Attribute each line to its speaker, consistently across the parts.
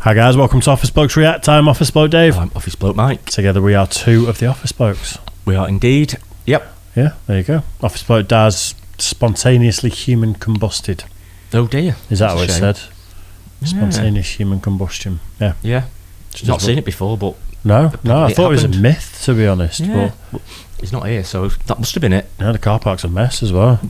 Speaker 1: Hi guys, welcome to Office Blokes React. I'm Office Bloke Dave.
Speaker 2: I'm Office Bloke Mike.
Speaker 1: Together we are two of the Office Blokes.
Speaker 2: We are indeed. Yep.
Speaker 1: Yeah, there you go. Office Bloke Daz spontaneously human combusted.
Speaker 2: Oh dear.
Speaker 1: Is that what it said?
Speaker 2: Yeah.
Speaker 1: Spontaneous human combustion. Yeah.
Speaker 2: Yeah. Not seen it before, but...
Speaker 1: No, I thought it was a
Speaker 2: happened.
Speaker 1: myth, to be honest.
Speaker 2: Yeah.
Speaker 1: But
Speaker 2: He's not here, so that must have been it.
Speaker 1: yeah, the car park's a mess as well.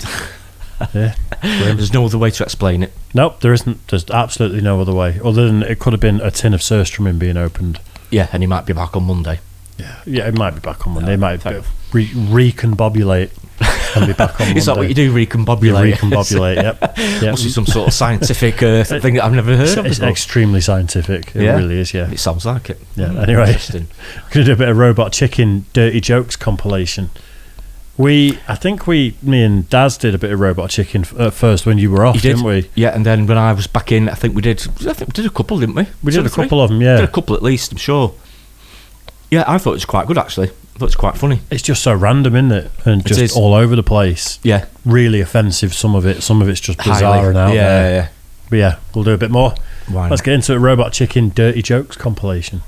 Speaker 1: Yeah.
Speaker 2: There's no other way to explain it.
Speaker 1: Nope, there isn't. There's absolutely no other way. Other than it could have been a tin of surströmming being opened.
Speaker 2: Yeah, and he might be back on Monday.
Speaker 1: Yeah, it might be back on Monday.
Speaker 2: No,
Speaker 1: It might
Speaker 2: fair
Speaker 1: recombobulate and be back on Monday.
Speaker 2: Is that what you do, recombobulate?
Speaker 1: You recombobulate, yep.
Speaker 2: Must be some sort of scientific thing that I've never heard of
Speaker 1: It's
Speaker 2: before.
Speaker 1: extremely scientific. It really is, yeah.
Speaker 2: It sounds like it.
Speaker 1: Yeah, anyway.
Speaker 2: Interesting.
Speaker 1: We're going to do a bit of Robot Chicken Dirty Jokes compilation. Me and Daz did a bit of Robot Chicken at first when you were off, didn't we?
Speaker 2: Yeah, and then when I was back in, I think we did a couple, didn't we?
Speaker 1: We did a couple of them, yeah.
Speaker 2: Did a couple at least, I'm sure. Yeah, I thought it was quite good, actually. I thought it was quite funny.
Speaker 1: It's just so random, isn't it? And just all over the place.
Speaker 2: Yeah.
Speaker 1: Really offensive, some of it's just bizarre
Speaker 2: Highly.
Speaker 1: and out there.
Speaker 2: Yeah.
Speaker 1: But yeah, we'll do a bit more.
Speaker 2: Why
Speaker 1: Let's
Speaker 2: not?
Speaker 1: get into a Robot Chicken Dirty Jokes compilation.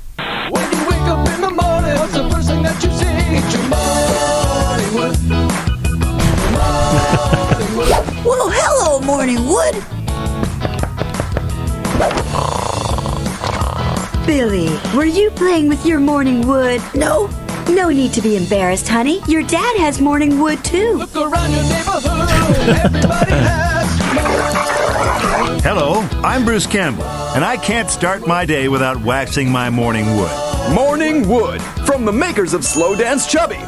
Speaker 3: When you wake up in the morning, what's the first thing that you see? It's your morning wood.
Speaker 4: Well, hello, Morning Wood. Billy, were you playing with your Morning Wood? No. No need to be embarrassed, honey. Your dad has Morning Wood, too.
Speaker 3: Look around your neighborhood, everybody has morning.
Speaker 5: Hello, I'm Bruce Campbell, and I can't start my day without waxing my morning wood.
Speaker 6: Morning Wood, from the makers of Slow Dance Chubby.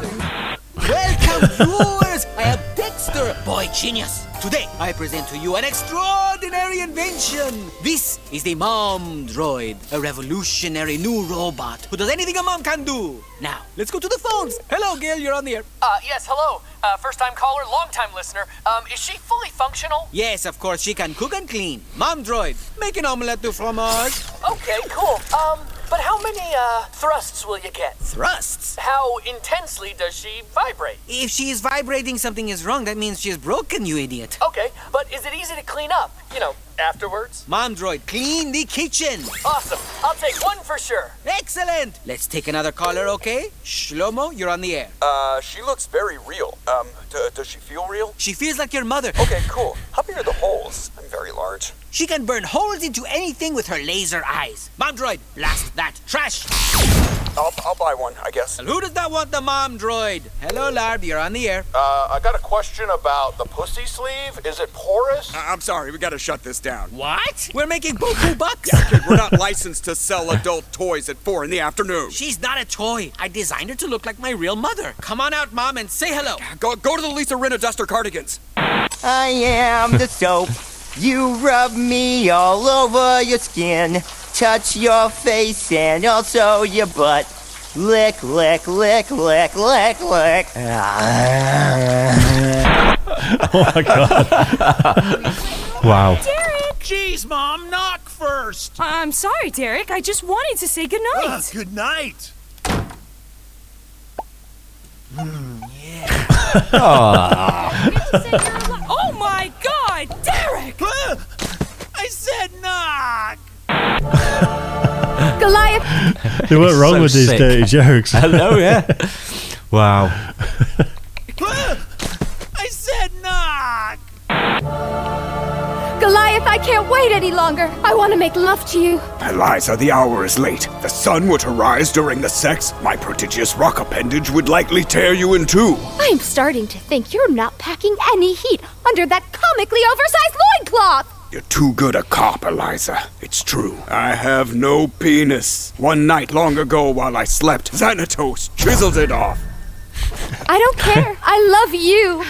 Speaker 7: Welcome, viewers! I am Dexter, boy genius. Today, I present to you an extraordinary invention. This is the Mom Droid, a revolutionary new robot who does anything a mom can do. Now, let's go to the phones. Hello, Gail, you're on the air.
Speaker 8: Yes, hello. First-time caller, long-time listener. Is she fully functional?
Speaker 7: Yes, of course, she can cook and clean. Mom Droid, make an omelette du fromage.
Speaker 8: Okay, cool. But how many, thrusts will you get?
Speaker 7: Thrusts?
Speaker 8: How intensely does she vibrate?
Speaker 7: If she is vibrating, something is wrong. That means she is broken, you idiot.
Speaker 8: Okay, but is it easy to clean up? You know, afterwards?
Speaker 7: Mom Droid, clean the kitchen.
Speaker 8: Awesome. I'll take one for sure.
Speaker 7: Excellent. Let's take another caller, okay? Shlomo, you're on the air.
Speaker 6: She looks very real. Does she feel real?
Speaker 7: She feels like your mother.
Speaker 6: Okay, cool. How big are the holes? I'm very large.
Speaker 7: She can burn holes into anything with her laser eyes. Mom Droid, blast that trash.
Speaker 6: I'll buy one, I guess.
Speaker 7: And who does not want the Mom Droid? Hello, Larb, you're on the air.
Speaker 9: I got a question about the pussy sleeve. Is it porous?
Speaker 6: I'm sorry, we gotta shut this down.
Speaker 7: What? We're making buku bucks.
Speaker 6: Yeah, kid, we're not licensed to sell adult toys at 4 in the afternoon.
Speaker 7: She's not a toy. I designed her to look like my real mother. Come on out, Mom, and say hello.
Speaker 6: Go to the Lisa Rinna Duster cardigans.
Speaker 10: I am the soap. You rub me all over your skin, touch your face and also your butt. Lick, lick, lick, lick, lick, lick.
Speaker 1: Oh my god. Wow.
Speaker 11: Derek! Jeez, Mom, knock first.
Speaker 12: I'm sorry, Derek. I just wanted to say goodnight.
Speaker 11: Good night.
Speaker 12: Oh my god, Derek!
Speaker 11: I said knock.
Speaker 12: Goliath!
Speaker 1: They weren't
Speaker 2: It's
Speaker 1: wrong
Speaker 2: so
Speaker 1: with these
Speaker 2: sick.
Speaker 1: dirty jokes.
Speaker 2: I know, yeah. Wow.
Speaker 11: I said knock.
Speaker 12: Goliath, I can't wait any longer. I want to make love to you.
Speaker 6: Eliza, the hour is late. The sun were to rise during the sex, my prodigious rock appendage would likely tear you in two.
Speaker 12: I'm starting to think you're not packing any heat under that comically oversized loincloth.
Speaker 6: You're too good a cop, Eliza. It's true. I have no penis. One night long ago while I slept, Xanatos chiseled it off.
Speaker 12: I don't care. I love you.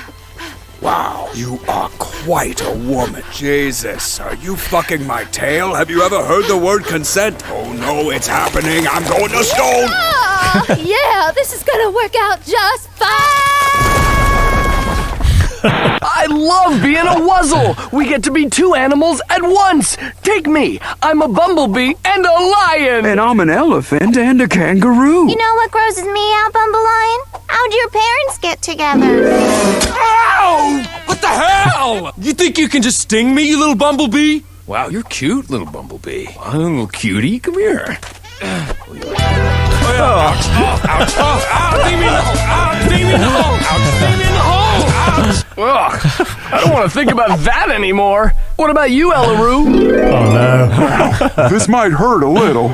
Speaker 6: Wow, you are quite a woman. Jesus, are you fucking my tail? Have you ever heard the word consent? Oh no, it's happening. I'm going to stone.
Speaker 12: Yeah, this is gonna work out just fine.
Speaker 13: I love being a wuzzle! We get to be two animals at once! Take me! I'm a bumblebee and a lion!
Speaker 6: And I'm an elephant and a kangaroo.
Speaker 14: You know what grosses me out, Bumblelion? How'd your parents get together?
Speaker 13: Ow! What the hell? You think you can just sting me, you little bumblebee?
Speaker 6: Wow, you're cute, little Bumblebee. A little cutie. Come here.
Speaker 13: Ugh, I don't want to think about that anymore. What about you, Elaroo?
Speaker 1: Oh no.
Speaker 15: This might hurt a little.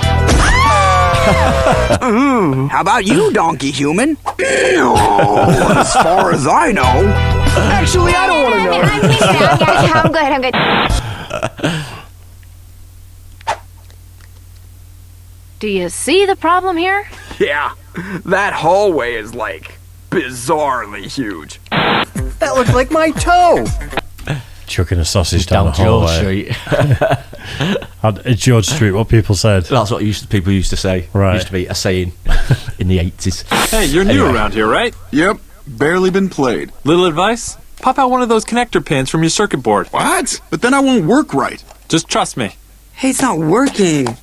Speaker 16: How about you, donkey human? As far as I know.
Speaker 13: Actually, I don't want to know.
Speaker 14: I'm good.
Speaker 17: Do you see the problem here?
Speaker 13: Yeah, that hallway is like bizarrely huge.
Speaker 16: That looks like my toe.
Speaker 1: Chucking a sausage down the
Speaker 2: George
Speaker 1: hallway.
Speaker 2: Street.
Speaker 1: George Street, what people said.
Speaker 2: That's what people used to say.
Speaker 1: Right.
Speaker 2: Used to be a saying in the 80s.
Speaker 18: Hey, you're new around here, right?
Speaker 15: Yep, barely been played.
Speaker 18: Little advice? Pop out one of those connector pins from your circuit board.
Speaker 15: What? But then I won't work right.
Speaker 18: Just trust me.
Speaker 16: Hey, it's not working.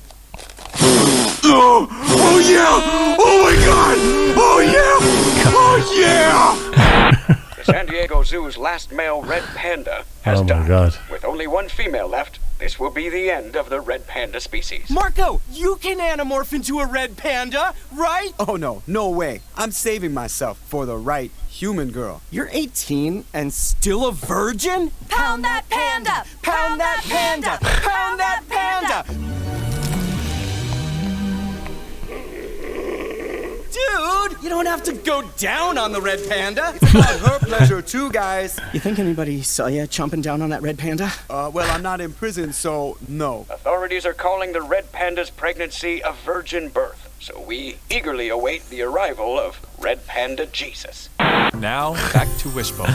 Speaker 15: Oh yeah! Oh my god! Oh yeah! Oh yeah!
Speaker 19: The San Diego Zoo's last male red panda has
Speaker 1: Oh my
Speaker 19: died.
Speaker 1: god.
Speaker 19: With only one female left, this will be the end of the red panda species.
Speaker 11: Marco, you can anamorph into a red panda, right?
Speaker 20: Oh no way. I'm saving myself for the right human girl. You're 18 and still a virgin?
Speaker 11: Pound that panda! Pound that panda! Pound that panda! Dude, you don't have to go down on the red panda.
Speaker 20: It's about her pleasure too, guys. You think anybody saw you chomping down on that red panda? Well, I'm not in prison, so no.
Speaker 19: Authorities are calling the red panda's pregnancy a virgin birth, so we eagerly await the arrival of Red Panda Jesus.
Speaker 18: Now, back to Wishbone.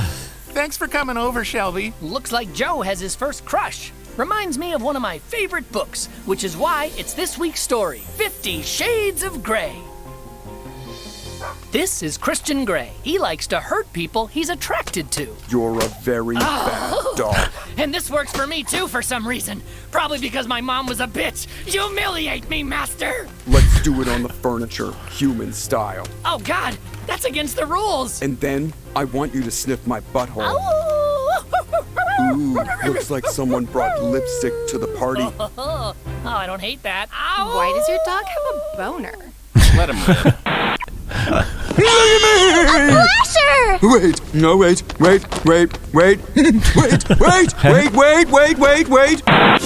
Speaker 11: Thanks for coming over, Shelby. Looks like Joe has his first crush. Reminds me of one of my favorite books, which is why it's this week's story, 50 Shades of Grey. This is Christian Grey. He likes to hurt people he's attracted to.
Speaker 20: You're a very bad dog.
Speaker 11: And this works for me too for some reason. Probably because my mom was a bitch. Humiliate me, master!
Speaker 20: Let's do it on the furniture, human style.
Speaker 11: Oh god, that's against the rules!
Speaker 20: And then I want you to sniff my butthole.
Speaker 11: Oh,
Speaker 20: Ooh, looks like someone brought lipstick to the party.
Speaker 11: oh, I don't hate that. Ow.
Speaker 12: Why does your dog have a boner?
Speaker 18: Let him live.
Speaker 15: Look at me!
Speaker 14: Flasher!
Speaker 15: Wait, no, wait.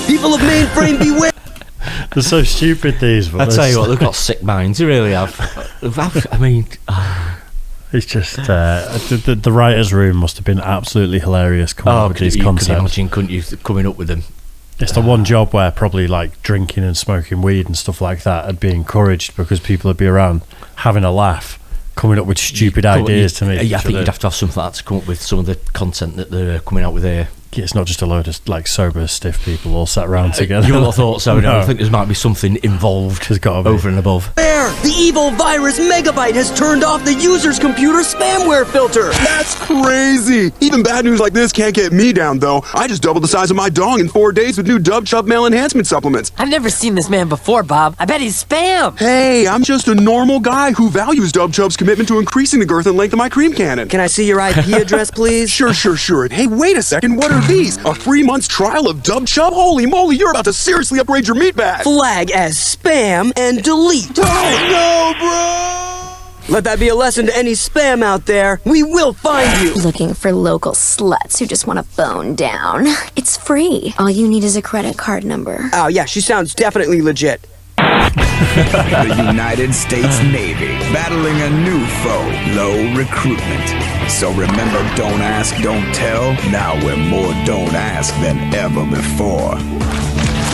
Speaker 16: People of Mainframe, beware!
Speaker 1: They're so stupid, these. But
Speaker 2: I tell you what, they've got sick minds. They really have. I mean,
Speaker 1: it's just the writers' room must have been absolutely hilarious coming up with these concepts.
Speaker 2: Could imagine, couldn't you, coming up with them?
Speaker 1: It's the one job where probably like drinking and smoking weed and stuff like that would be encouraged because people would be around having a laugh, coming up with stupid ideas to make.
Speaker 2: Yeah, I think you'd have to have something like that to come up with some of the content that they're coming out with here.
Speaker 1: It's not just a load of like sober, stiff people all sat around together.
Speaker 2: You would have thought so. No. I think there might be something involved.
Speaker 1: There's got to be.
Speaker 2: Over and above.
Speaker 16: There! The evil virus Megabyte has turned off the user's computer spamware filter!
Speaker 15: That's crazy! Even bad news like this can't get me down, though. I just doubled the size of my dong in 4 days with new Dub Chub male enhancement supplements.
Speaker 21: I've never seen this man before, Bob. I bet he's spam.
Speaker 15: Hey, I'm just a normal guy who values Dub Chub's commitment to increasing the girth and length of my cream cannon.
Speaker 16: Can I see your IP address, please?
Speaker 15: Sure. And hey, wait a second, what are these? A 3 months trial of Dub Chub? Holy moly, you're about to seriously upgrade your meat bag!
Speaker 16: Flag as spam and delete.
Speaker 15: Oh no, bro!
Speaker 16: Let that be a lesson to any spam out there. We will find you.
Speaker 4: Looking for local sluts who just want to bone down. It's free. All you need is a credit card number.
Speaker 16: Oh yeah, she sounds definitely legit.
Speaker 6: The United States Navy, battling a new foe, low recruitment. So remember, don't ask, don't tell. Now we're more don't ask than ever before.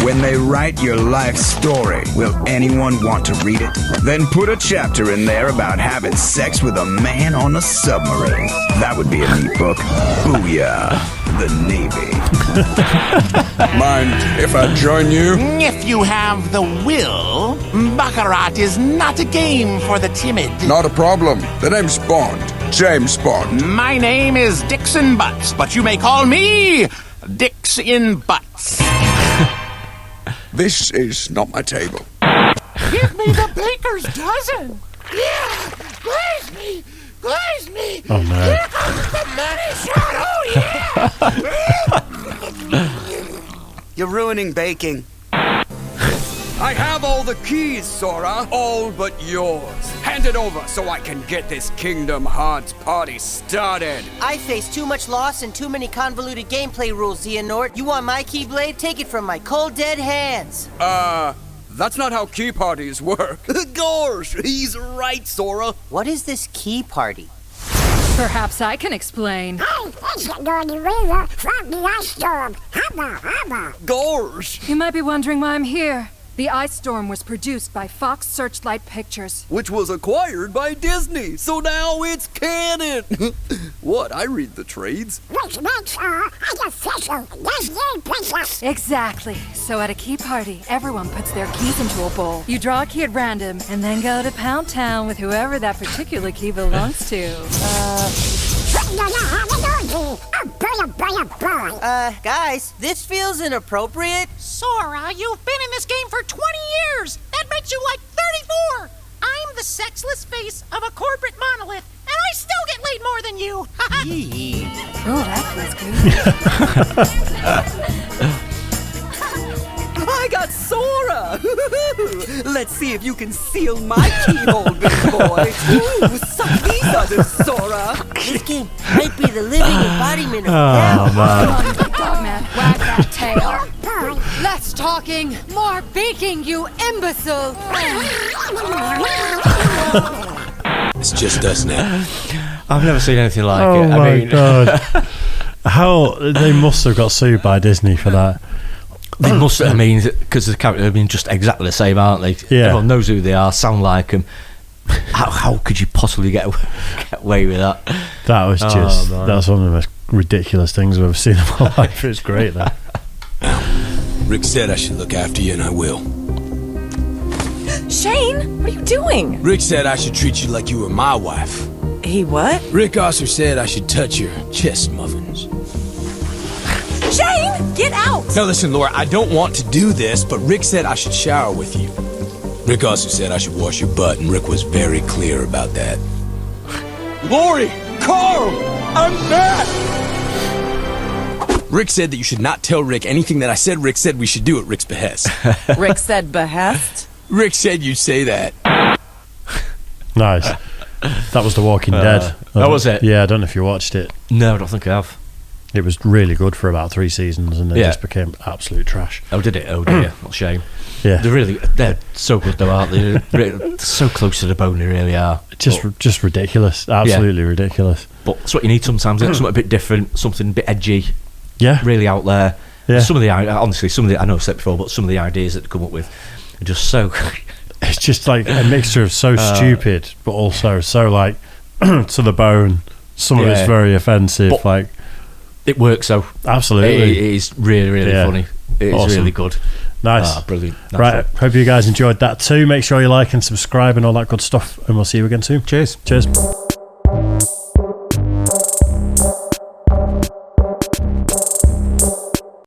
Speaker 6: When they write your life story, will anyone want to read it? Then put a chapter in there about having sex with a man on a submarine. That would be a neat book. Booyah, the Navy.
Speaker 15: Mind if I join you?
Speaker 11: If you have the will, Baccarat is not a game for the timid.
Speaker 15: Not a problem. The name's Bond. James Bond.
Speaker 11: My name is Dixon Butts, but you may call me Dix in Butts.
Speaker 15: This is not my table.
Speaker 11: Give me the baker's dozen. Yeah, glaze me.
Speaker 1: Oh no.
Speaker 11: Here comes the money shot. Oh yeah.
Speaker 16: You're ruining baking. I have all the keys, Sora. All but yours. Hand it over so I can get this Kingdom Hearts party started.
Speaker 10: I face too much loss and too many convoluted gameplay rules, Xehanort. You want my Keyblade? Take it from my cold, dead hands.
Speaker 16: That's not how key parties work.
Speaker 10: Gosh, he's right, Sora. What is this key party?
Speaker 3: Perhaps I can explain.
Speaker 16: Gosh!
Speaker 3: You might be wondering why I'm here. The Ice Storm was produced by Fox Searchlight Pictures,
Speaker 16: Which was acquired by Disney, so now it's canon. What? I read the trades.
Speaker 3: Exactly. So at a key party, everyone puts their keys into a bowl. You draw a key at random, and then go to Pound Town with whoever that particular key belongs to.
Speaker 10: Guys, this feels inappropriate.
Speaker 22: Sora, you've been in this game for 20 years. That makes you like 34. I'm the sexless face of a corporate monolith, and I still get laid more than you.
Speaker 3: Oh, that feels good.
Speaker 10: I got Sora! Let's see if you can seal my keyhole, big boy. Ooh, suck these others, Sora. This game might be the living embodiment of hell.
Speaker 3: Come on, big dog man, wag that tail. Less talking, more baking, you imbecile.
Speaker 23: It's just us now.
Speaker 2: I've never seen anything like
Speaker 1: Oh
Speaker 2: it.
Speaker 1: my god! How they must have got sued by Disney for that.
Speaker 2: They must. I mean, because the characters have been just exactly the same, aren't they?
Speaker 1: Yeah.
Speaker 2: Everyone knows who they are, sound like them. How could you possibly get away with that?
Speaker 1: That was just that's one of the most ridiculous things I've ever seen in my life. It's great though.
Speaker 23: Rick said I should look after you, and I will.
Speaker 24: Shane, what are you doing?
Speaker 23: Rick said I should treat you like you were my wife.
Speaker 24: He what?
Speaker 23: Rick also said I should touch your chest muffins.
Speaker 24: Shane, get out!
Speaker 23: Now listen, Laura, I don't want to do this, but Rick said I should shower with you. Rick also said I should wash your butt, and Rick was very clear about that. Lori! Carl! I'm back! Rick said that you should not tell Rick anything that I said. Rick said we should do at Rick's behest.
Speaker 24: Rick said behest?
Speaker 23: Rick said you'd say that.
Speaker 1: Nice. That was The Walking Dead.
Speaker 2: That was it?
Speaker 1: Yeah, I don't know if you watched it.
Speaker 2: No, I don't think I have.
Speaker 1: It was really good for about 3 seasons, and then just became absolute trash.
Speaker 2: Oh, did it? Oh dear, what a shame.
Speaker 1: Yeah,
Speaker 2: they're so good though, aren't they? They're so close to the bone, they really are.
Speaker 1: Just ridiculous, absolutely ridiculous.
Speaker 2: But that's what you need sometimes. Something a bit different, something a bit edgy.
Speaker 1: Yeah,
Speaker 2: really out there.
Speaker 1: Yeah.
Speaker 2: Some of the honestly, I know I've said before, but some of the ideas that they come up with are just so.
Speaker 1: It's just like a mixture of so stupid, but also so like to the bone. Some of it's very offensive, but like.
Speaker 2: It works though.
Speaker 1: Absolutely.
Speaker 2: It is really, really funny. It is really good.
Speaker 1: Nice.
Speaker 2: Brilliant.
Speaker 1: Right. Hope you guys enjoyed that too. Make sure you like and subscribe and all that good stuff. And we'll see you again soon. Cheers.